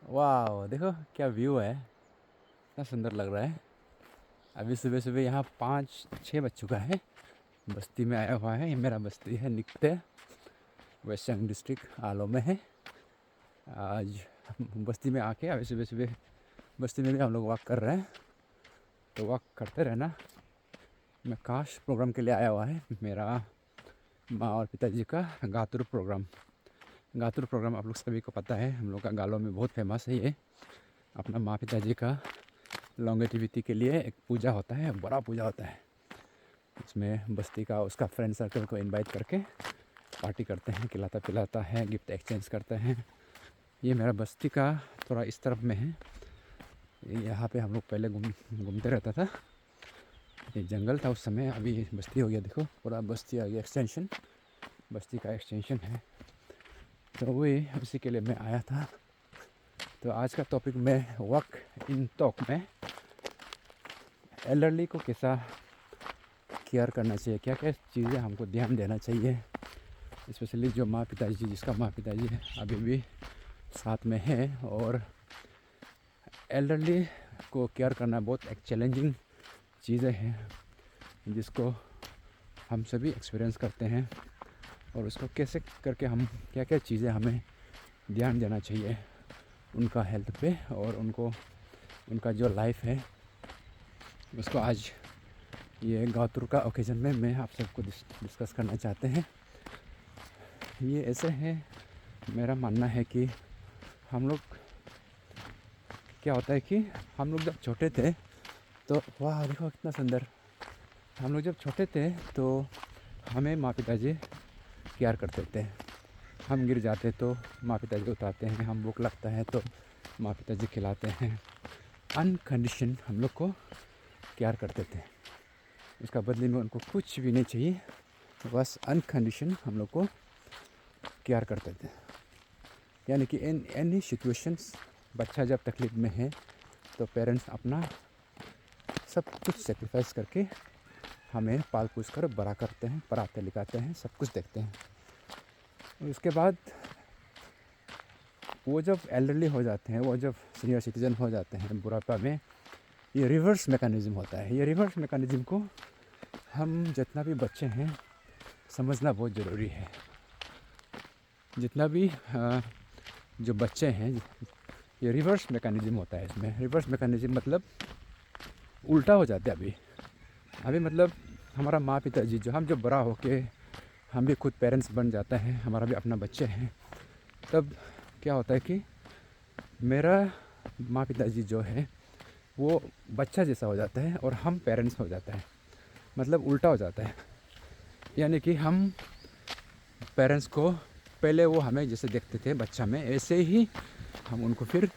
वाह देखो क्या व्यू है, इतना सुंदर लग रहा है। अभी सुबह सुबह यहाँ 5-6 बज चुका है। बस्ती में आया हुआ है, ये मेरा बस्ती है नित्य, वेस्ट सियांग डिस्ट्रिक्ट आलो में है। आज हम बस्ती में आके अभी सुबह सुबह बस्ती में भी हम लोग वॉक कर रहे हैं, तो वॉक करते रहना। मैं काश प्रोग्राम के लिए आया हुआ है, मेरा माँ और पिताजी का गातुर प्रोग्राम। गातुर प्रोग्राम आप लोग सभी को पता है, हम लोग का गालों में बहुत फेमस है ये। अपना माँ पिताजी का लॉन्गेटिविटी के लिए एक पूजा होता है, बड़ा पूजा होता है। इसमें बस्ती का उसका फ्रेंड सर्कल को इनवाइट करके पार्टी करते हैं, खिलाता पिलाता है, गिफ्ट एक्सचेंज करते हैं। ये मेरा बस्ती का थोड़ा इस तरफ में है। यहाँ पे हम लोग पहले घूमते रहता था, ये जंगल था उस समय, अभी बस्ती हो गया। देखो पूरा बस्ती आ गया, एक्सटेंशन, बस्ती का एक्सटेंशन है। तो वही उसी के लिए मैं आया था। तो आज का टॉपिक में वॉक इन टॉक में एल्डरली को कैसा केयर करना चाहिए, क्या क्या चीज़ें हमको ध्यान देना चाहिए, स्पेशली जो माँ पिताजी, जिसका माँ पिताजी अभी भी साथ में है। और एल्डरली को केयर करना बहुत एक चैलेंजिंग चीज़ें हैं, जिसको हम सभी एक्सपीरियंस करते हैं। और उसको कैसे करके हम क्या क्या चीज़ें हमें ध्यान देना चाहिए उनका हेल्थ पे, और उनका जो लाइफ है उसको आज ये गातुर का ओकेज़न में मैं आप सबको डिस्कस करना चाहते हैं। ये ऐसे है, मेरा मानना है कि हम लोग, क्या होता है कि हम लोग जब छोटे थे तो वाह देखो कितना सुंदर, हम लोग जब छोटे थे तो हमें माँ पिताजी केयर करते थे। हम गिर जाते तो माँ पिताजी उठाते हैं, हम भूख लगता है तो माँ पिताजी खिलाते हैं। अनकंडीशन हम लोग को केयर करते थे, उसका बदले में उनको कुछ भी नहीं चाहिए, बस अनकंडीशन हम लोग को केयर करते थे। यानी कि इन एनी सिचुएशंस बच्चा जब तकलीफ़ में है तो पेरेंट्स अपना सब कुछ सेक्रीफाइस करके हमें पाल पोस कर बड़ा करते हैं, पढ़ाते लिखाते हैं, सब कुछ देखते हैं। और उसके बाद वो जब एल्डरली हो जाते हैं, वो जब सीनियर सिटीज़न हो जाते हैं बुढ़ापा में, ये रिवर्स मैकेनिज़्म होता है। ये रिवर्स मैकेनिज़्म को हम जितना भी बच्चे हैं समझना बहुत ज़रूरी है। जितना भी जो बच्चे हैं, ये रिवर्स मैकेनिज़्म होता है। इसमें रिवर्स मैकेनिज़्म मतलब उल्टा हो जाते हैं। अभी मतलब हमारा माँ पिताजी जो, हम जब बड़ा होके हम भी खुद पेरेंट्स बन जाते हैं, हमारा भी अपना बच्चे हैं, तब क्या होता है कि मेरा माँ पिताजी जो है वो बच्चा जैसा हो जाता है और हम पेरेंट्स हो जाता है, मतलब उल्टा हो जाता है। यानी कि हम पेरेंट्स को पहले वो हमें जैसे देखते थे बच्चा में, ऐसे ही हम उनको फिर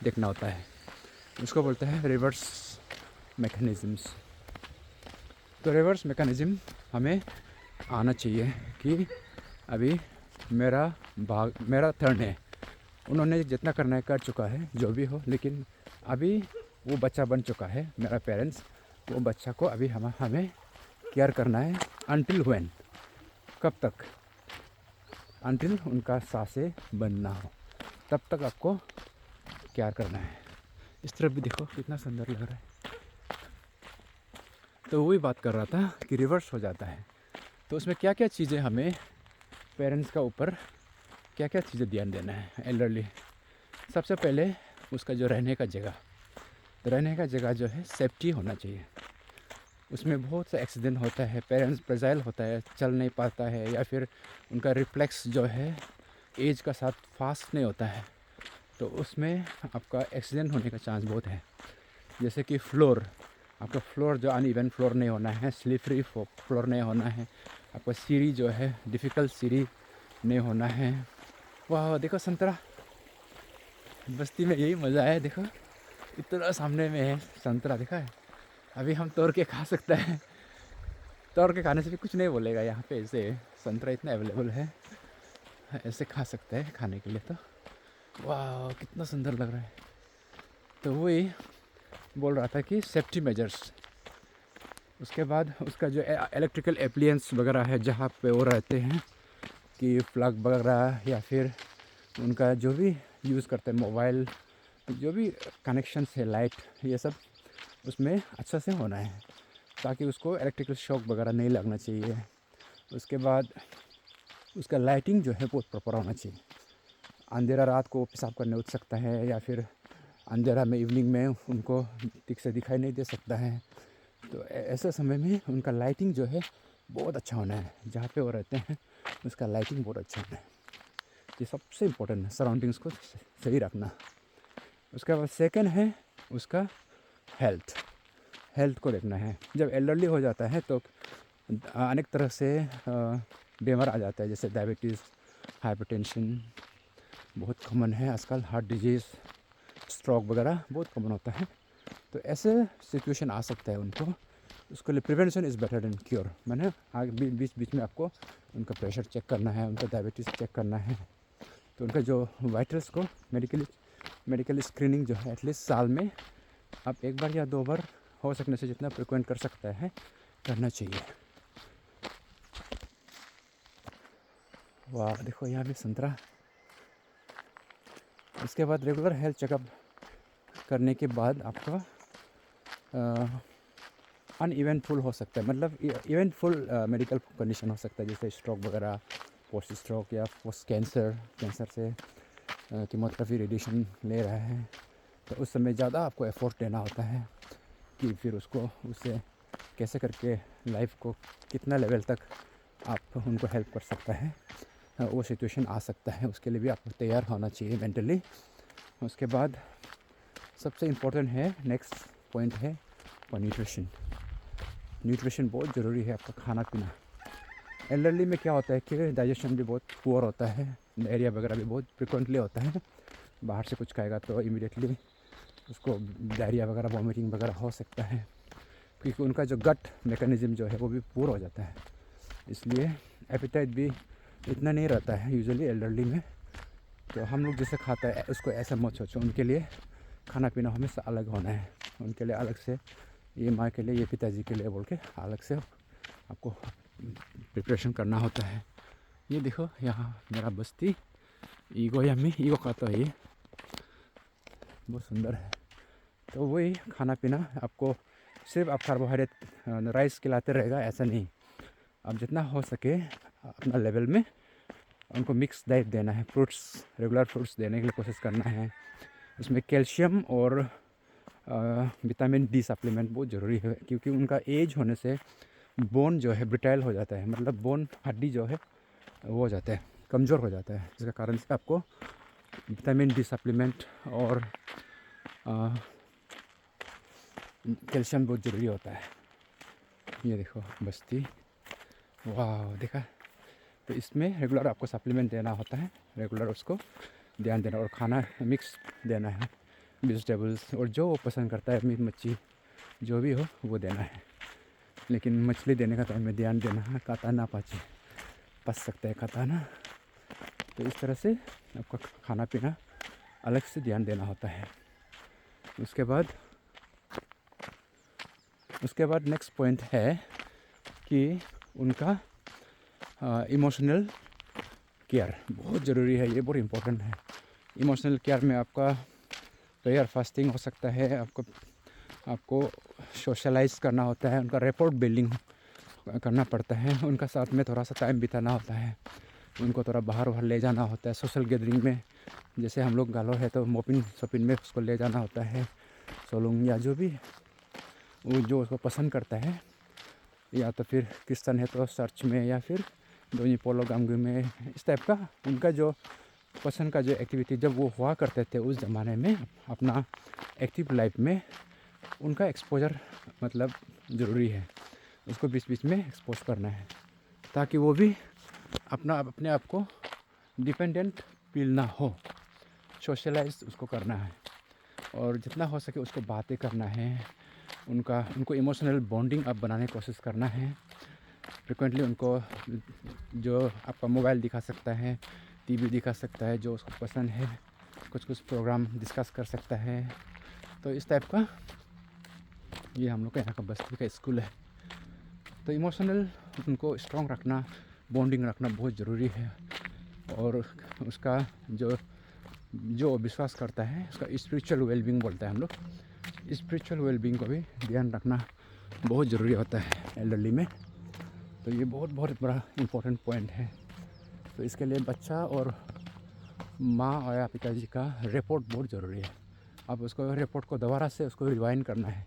देखना होता है। उसको बोलते हैं रिवर्स मैकेनिज़म्स। तो रिवर्स मैकेनिज़्म हमें आना चाहिए कि अभी मेरा टर्न है, उन्होंने जितना करना है कर चुका है, जो भी हो, लेकिन अभी वो बच्चा बन चुका है मेरा पेरेंट्स, वो बच्चा को अभी हमें केयर करना है। अनटिल व्हेन, कब तक, अनटिल उनका सांसें बंद ना हो तब तक आपको केयर करना है। इस तरफ भी देखो कितना सुंदर लग रहा है। तो वही बात कर रहा था कि रिवर्स हो जाता है, तो उसमें क्या क्या चीज़ें हमें पेरेंट्स का ऊपर क्या क्या चीज़ें ध्यान देना है एल्डरली। सबसे पहले उसका जो रहने का जगह, तो रहने का जगह जो है सेफ्टी होना चाहिए। उसमें बहुत सा एक्सीडेंट होता है, पेरेंट्स फ्रेजाइल होता है, चल नहीं पाता है, या फिर उनका रिफ्लेक्स जो है एज का साथ फास्ट नहीं होता है, तो उसमें आपका एक्सीडेंट होने का चांस बहुत है। जैसे कि फ्लोर, आपका फ्लोर जो अनइवन फ्लोर नहीं होना है, स्लिपरी फ्लोर नहीं होना है, आपका सीढ़ी जो है डिफ़िकल्ट सीढ़ी नहीं होना है। वाह देखो संतरा, बस्ती में यही मज़ा है। देखो इतना सामने में है संतरा, देखा है, अभी हम तोड़ के खा सकते हैं। तोड़ के खाने से भी कुछ नहीं बोलेगा यहाँ पे, ऐसे संतरा इतना अवेलेबल है, ऐसे खा सकते हैं खाने के लिए। तो वाह कितना सुंदर लग रहा है। तो वही बोल रहा था कि सेफ्टी मेजर्स, उसके बाद उसका जो इलेक्ट्रिकल एप्लियंस वगैरह है जहाँ पे वो रहते हैं, कि प्लग वगैरह या फिर उनका जो भी यूज़ करते हैं, मोबाइल जो भी कनेक्शंस है, लाइट, ये सब उसमें अच्छा से होना है, ताकि उसको इलेक्ट्रिकल शॉक वगैरह नहीं लगना चाहिए। उसके बाद उसका लाइटिंग जो है बहुत प्रॉपर होना चाहिए। अंधेरा रात को पेशाब करने उठ सकता है, या फिर अंधेरा में इवनिंग में उनको ठीक से दिखाई नहीं दे सकता है। तो ऐसे समय में उनका लाइटिंग जो है बहुत अच्छा होना है। जहाँ पे वो रहते हैं उसका लाइटिंग बहुत अच्छा होना है। ये सबसे इम्पोर्टेंट है, सराउंडिंग्स को सही रखना। उसके बाद सेकंड है उसका हेल्थ को देखना है। जब एल्डरली हो जाता है तो अनेक तरह से बीमार आ जाता है, जैसे डायबिटीज़, हाइपरटेंशन बहुत कॉमन है आजकल, हार्ट डिजीज़, स्ट्रोक वगैरह बहुत कॉमन होता है। तो ऐसे सिचुएशन आ सकता है उनको। उसके लिए prevention is better than cure. मैंने आगे बीच बीच में आपको उनका प्रेशर चेक करना है, उनका डायबिटीज़ चेक करना है। तो उनका जो वाइटल्स को मेडिकल स्क्रीनिंग जो है एटलीस्ट साल में आप 1 बार या 2 बार, हो सकने से जितना फ्रिक्वेंट कर सकता है करना चाहिए। वाह, देखो यहाँ भी संतरा। इसके बाद रेगुलर हेल्थ चेकअप करने के बाद आपका अनइवेंटफुल हो सकता है, मतलब इवेंटफुल मेडिकल कंडीशन हो सकता है, जैसे स्ट्रोक वगैरह, पोस्ट स्ट्रोक या पोस्ट कैंसर से कीमोथेरेपी रेडिएशन ले रहा है। तो उस समय ज़्यादा आपको एफर्ट देना होता है कि फिर उससे कैसे करके लाइफ को कितना लेवल तक आप उनको हेल्प कर सकता है। वो सिचुएशन आ सकता है, उसके लिए भी आपको तैयार होना चाहिए मेंटली। उसके बाद सबसे इम्पोर्टेंट है, नेक्स्ट पॉइंट है न्यूट्रिशन बहुत ज़रूरी है, आपका खाना पीना। एल्डरली में क्या होता है कि डाइजेशन भी बहुत पुअर होता है, डायरिया वगैरह भी बहुत फ्रिक्वेंटली होता है। बाहर से कुछ खाएगा तो इमीडिएटली उसको डायरिया वगैरह, वॉमिटिंग वगैरह हो सकता है, क्योंकि उनका जो गट मैकेनिज़्म जो है वो भी पुअर हो जाता है। इसलिए एपेटाइट भी इतना नहीं रहता है यूजुअली एल्डरली में। तो हम लोग जैसे खाता है उसको ऐसा मत सोचो, उनके लिए खाना पीना हमेशा अलग होना है। उनके लिए अलग से, ये माँ के लिए, ये पिताजी के लिए बोल के अलग से आपको प्रिपरेशन करना होता है। ये देखो यहाँ मेरा बस्ती ईगो खाता है, ये बहुत सुंदर है। तो वही खाना पीना, आपको सिर्फ आप कार्बोहाइड्रेट राइस खिलाते रहेगा ऐसा नहीं। आप जितना हो सके अपना लेवल में उनको मिक्स डाइट देना है। रेगुलर फ्रूट्स देने के लिए कोशिश करना है। इसमें कैल्शियम और विटामिन डी सप्लीमेंट बहुत ज़रूरी है, क्योंकि उनका एज होने से बोन जो है ब्रिटाइल हो जाता है, मतलब बोन हड्डी जो है वो हो जाता है, कमज़ोर हो जाता है। जिसका कारण से आपको विटामिन डी सप्लीमेंट और कैल्शियम बहुत ज़रूरी होता है। ये देखो बस्ती, वाह, देखा। तो इसमें रेगुलर आपको सप्लीमेंट देना होता है, रेगुलर उसको ध्यान देना, और खाना मिक्स देना है, वेजिटेबल्स, और जो वो पसंद करता है, मीट मच्छी जो भी हो वो देना है। लेकिन मछली देने का टाइम में ध्यान देना है, काटा ना पस सकता है काटा ना। तो इस तरह से आपका खाना पीना अलग से ध्यान देना होता है। उसके बाद नेक्स्ट पॉइंट है कि उनका इमोशनल केयर बहुत ज़रूरी है। ये बहुत इम्पोर्टेंट है। इमोशनल केयर में आपका प्रेयर, फास्टिंग हो सकता है, आपको सोशलाइज करना होता है, उनका रेपोर्ट बिल्डिंग करना पड़ता है, उनका साथ में थोड़ा सा टाइम बिताना होता है, उनको थोड़ा बाहर ले जाना होता है सोशल गैदरिंग में। जैसे हम लोग गालो है तो मोपिन शॉपिंग में उसको ले जाना होता है, सोलुंग या जो भी वो जो उसको पसंद करता है, या तो फिर क्रिश्चन है तो चर्च में, या फिर दोनी पोलो गांगू में, इस टाइप का उनका जो पसंद का जो एक्टिविटी जब वो हुआ करते थे उस ज़माने में अपना एक्टिव लाइफ में, उनका एक्सपोजर मतलब ज़रूरी है। उसको बीच बीच में एक्सपोज करना है, ताकि वो भी अपने आप को डिपेंडेंट फील ना हो। सोशलाइज उसको करना है, और जितना हो सके उसको बातें करना है, उनको इमोशनल बॉन्डिंग आप बनाने की कोशिश करना है। फ्रिक्वेंटली उनको जो आपका मोबाइल दिखा सकता है, टीवी दिखा सकता है, जो उसको पसंद है, कुछ प्रोग्राम डिस्कस कर सकता है। तो इस टाइप का ये हम लोग का यहाँ का बस्ती का स्कूल है। तो इमोशनल उनको स्ट्रॉन्ग रखना, बॉन्डिंग रखना बहुत ज़रूरी है। और उसका जो जो विश्वास करता है उसका स्पिरिचुअल वेलबींग बोलते हैं हम लोग। स्पिरिचुअल वेलबींग को भी ध्यान रखना बहुत ज़रूरी होता है एल्डरली में। तो ये बहुत बहुत बड़ा इम्पोर्टेंट पॉइंट है। तो इसके लिए बच्चा और माँ और या पिताजी का रिपोर्ट बहुत ज़रूरी है। अब उसको रिपोर्ट को दोबारा से उसको रिवाइंड करना है।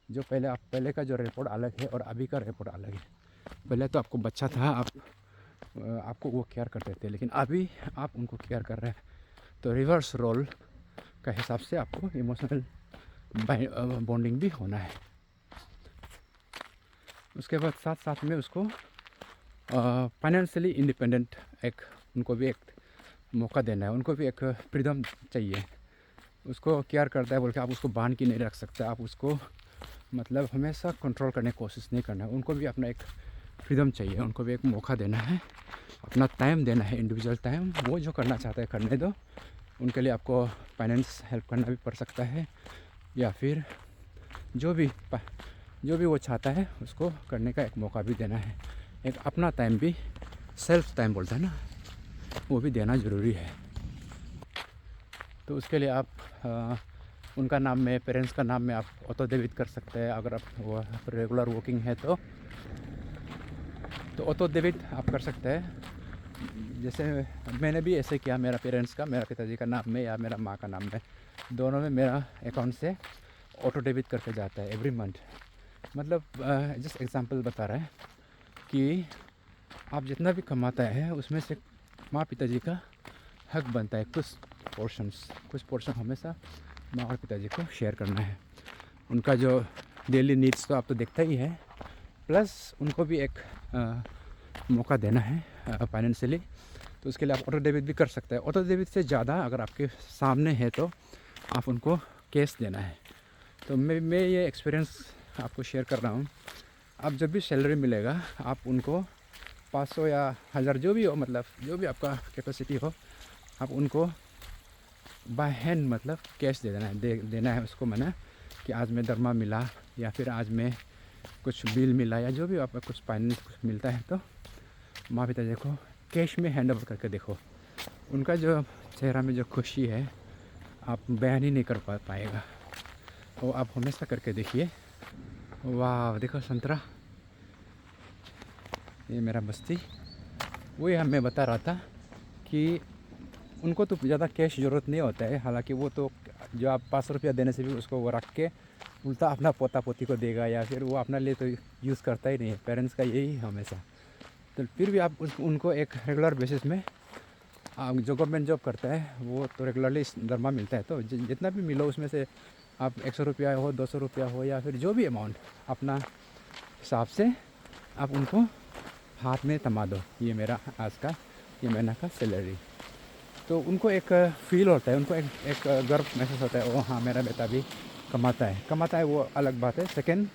जो पहले का जो रिपोर्ट अलग है और अभी का रिपोर्ट अलग है। पहले तो आपको बच्चा था, आपको वो केयर करते थे, लेकिन अभी आप उनको केयर कर रहे हैं। तो रिवर्स रोल का हिसाब से आपको इमोशनल बॉन्डिंग भी होना है। उसके बाद साथ साथ में उसको फाइनेंशियली इंडिपेंडेंट उनको भी एक मौका देना है। उनको भी एक फ्रीडम चाहिए। उसको केयर करता है बोल के आप उसको बांध के नहीं रख सकते। आप उसको मतलब हमेशा कंट्रोल करने की कोशिश नहीं करना है। उनको भी अपना एक फ्रीडम चाहिए। उनको भी एक मौका देना है, अपना टाइम देना है, इंडिविजुअल टाइम। वो जो करना चाहता है करने दो। उनके लिए आपको फाइनेंस हेल्प करना भी पड़ सकता है, या फिर जो भी वो चाहता है उसको करने का एक मौका भी देना है। एक अपना टाइम भी, सेल्फ टाइम बोलते हैं ना, वो भी देना ज़रूरी है। तो उसके लिए आप उनका नाम में, पेरेंट्स का नाम में आप ऑटो डेबिट कर सकते हैं। अगर आप वो रेगुलर वर्किंग है तो ऑटो डेबिट आप कर सकते हैं। जैसे मैंने भी ऐसे किया, मेरा पेरेंट्स का, मेरा पिताजी का नाम में या मेरा माँ का नाम में, दोनों में मेरा अकाउंट से ऑटो डेबिट करके जाता है एवरी मंथ। मतलब जस्ट एग्जांपल बता रहा है कि आप जितना भी कमाता है उसमें से माँ पिताजी का हक बनता है। कुछ पोर्शन हमेशा माँ और पिताजी को शेयर करना है। उनका जो डेली नीड्स तो आप तो देखता ही है, प्लस उनको भी एक मौका देना है फाइनेंशियली। तो उसके लिए आप ऑटो डेबिट भी कर सकते हैं। ऑटो डेबिट से ज़्यादा अगर आपके सामने है तो आप उनको कैश देना है। तो मैं ये एक्सपीरियंस आपको शेयर कर रहा हूँ। आप जब भी सैलरी मिलेगा आप उनको 500 या 1000 जो भी हो, मतलब जो भी आपका कैपेसिटी हो, आप उनको बाय हैंड मतलब कैश दे देना है उसको। मना कि आज में दरमा मिला या फिर आज में कुछ बिल मिला या जो भी आपका कुछ फाइनेंस कुछ मिलता है, तो माँ पिताजी को कैश में हैंड ओवर करके देखो। उनका जो चेहरा में जो खुशी है आप बयान ही नहीं कर पाएगा। वो आप हमेशा करके देखिए। वाह देखो संतरा, ये मेरा बस्ती। वही मैं बता रहा था कि उनको तो ज़्यादा कैश ज़रूरत नहीं होता है। हालांकि वो तो जो आप 500 रुपया देने से भी उसको वो रख के उल्टा अपना पोता पोती को देगा, या फिर वो अपने लिए तो यूज़ करता ही नहीं है। पेरेंट्स का यही हमेशा। तो फिर भी आप उनको एक रेगुलर बेसिस में, जो गवर्नमेंट जॉब करता है वो तो रेगुलरली दरमा मिलता है, तो जितना भी मिलो उसमें से आप 100 रुपया हो, 200 रुपया हो, या फिर जो भी अमाउंट अपना हिसाब से आप उनको हाथ में थमा दो। ये मेरा आज का, ये महीना का सैलरी। तो उनको एक फील होता है, उनको एक गर्व महसूस होता है। ओ हाँ, मेरा बेटा भी कमाता है, वो अलग बात है। सेकंड,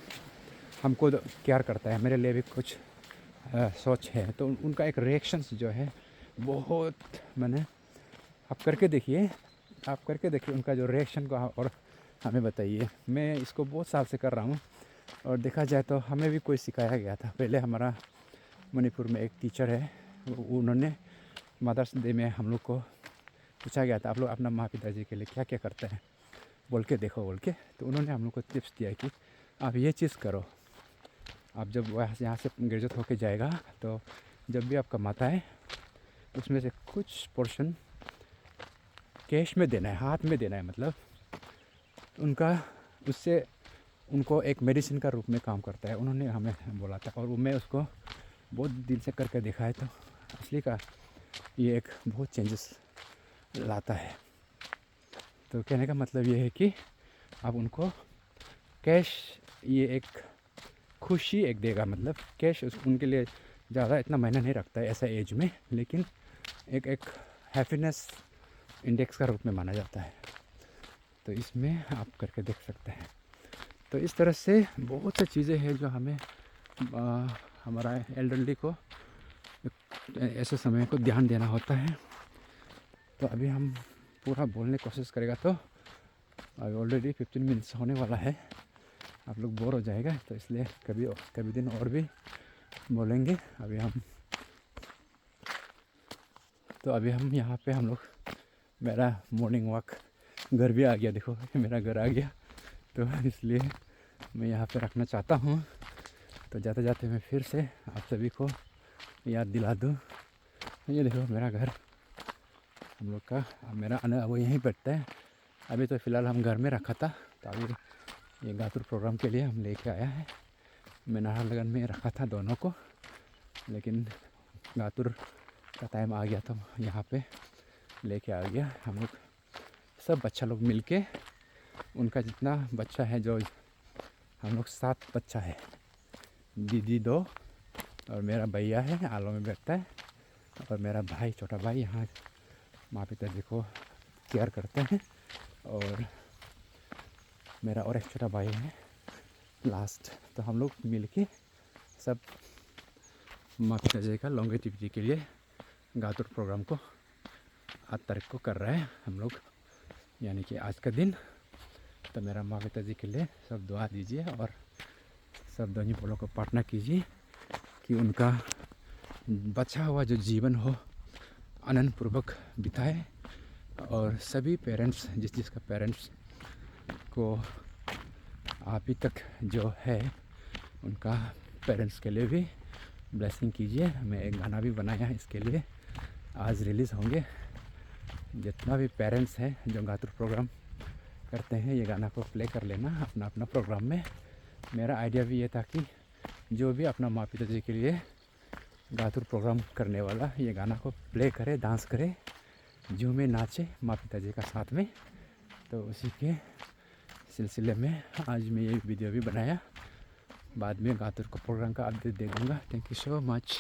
हमको केयर करता है, मेरे लिए भी कुछ सोच है। तो उनका एक रिएक्शंस जो है बहुत, मैंने आप करके देखिए उनका जो रिएक्शन को, और हमें बताइए। मैं इसको बहुत साल से कर रहा हूँ, और देखा जाए तो हमें भी कोई सिखाया गया था। पहले हमारा मणिपुर में एक टीचर है, उन्होंने मदर्स डे में हम लोग को पूछा गया था, आप लोग अपना माँ पिताजी के लिए क्या क्या करते हैं बोल के देखो बोल के। तो उन्होंने हम लोग को टिप्स दिया कि आप ये चीज़ करो। आप जब यहाँ से ग्रेजुएट होके जाएगा तो जब भी आप कमाता है उसमें से कुछ पोर्शन कैश में देना है, हाथ में देना है। मतलब उससे उनको एक मेडिसिन का रूप में काम करता है, उन्होंने हमें बोला था। और मैं उसको बहुत दिन से करके देखा है, तो असली का ये एक बहुत चेंजेस लाता है। तो कहने का मतलब ये है कि आप उनको कैश, ये एक खुशी एक देगा। मतलब कैश उनके लिए ज़्यादा इतना मायने नहीं रखता है ऐसा एज में, लेकिन एक हैप्पीनेस इंडेक्स का रूप में माना जाता है। तो इसमें आप करके देख सकते हैं। तो इस तरह से बहुत सी चीज़ें हैं जो हमें हमारा एल्डरली को ऐसे समय को ध्यान देना होता है। तो अभी हम पूरा बोलने की कोशिश करेगा तो अभी ऑलरेडी 15 मिनट्स होने वाला है, आप लोग बोर हो जाएगा। तो इसलिए कभी दिन और भी बोलेंगे। अभी हम यहाँ पे हम लोग मेरा मॉर्निंग वॉक घर भी आ गया, देखो मेरा घर आ गया, तो इसलिए मैं यहाँ पे रखना चाहता हूँ। तो जाते जाते मैं फिर से आप सभी को याद दिला दूँ, ये देखो मेरा घर हम लोग का। मेरा अना वो यहीं बैठता है। अभी तो फ़िलहाल हम घर में रखा था, तो अभी ये गातुर प्रोग्राम के लिए हम लेके आया है। मैं नाहरलगुन में रखा था दोनों को, लेकिन गातुर का टाइम आ गया तो यहाँ पे लेके आ गया। हम लोग सब बच्चा लोग मिलके, उनका जितना बच्चा है, जो हम लोग 7 बच्चा है, दीदी 2 और मेरा भैया है आलो में बैठता है, और मेरा भाई छोटा भाई यहाँ माँ पिताजी को केयर करते हैं, और मेरा और एक छोटा भाई है लास्ट। तो हम लोग मिलके सब माँ पिताजी का लॉन्गेटिविटी के लिए गातुर प्रोग्राम को 8 तारीख को कर रहे हैं हम लोग, यानी कि आज का दिन। तो मेरा माँ पिताजी के लिए सब दुआ दीजिए, और सब दोनों बोलों को प्रार्थना कीजिए कि उनका बचा हुआ जो जीवन हो आनंद पूर्वक बिताए, और सभी पेरेंट्स जिसका पेरेंट्स को अभी तक जो है, उनका पेरेंट्स के लिए भी ब्लेसिंग कीजिए। मैं एक गाना भी बनाया है इसके लिए, आज रिलीज़ होंगे। जितना भी पेरेंट्स हैं जो गातुर प्रोग्राम करते हैं, ये गाना को प्ले कर लेना अपना अपना प्रोग्राम में। मेरा आइडिया भी ये था कि जो भी अपना माँ पिताजी के लिए गातुर प्रोग्राम करने वाला ये गाना को प्ले करे, डांस करे, झूमे नाचे माँ पिताजी का साथ में। तो उसी के सिलसिले में आज मैं ये वीडियो भी बनाया। बाद में गातुर को प्रोग्राम का अपडेट दे दूँगा। Thank you so much.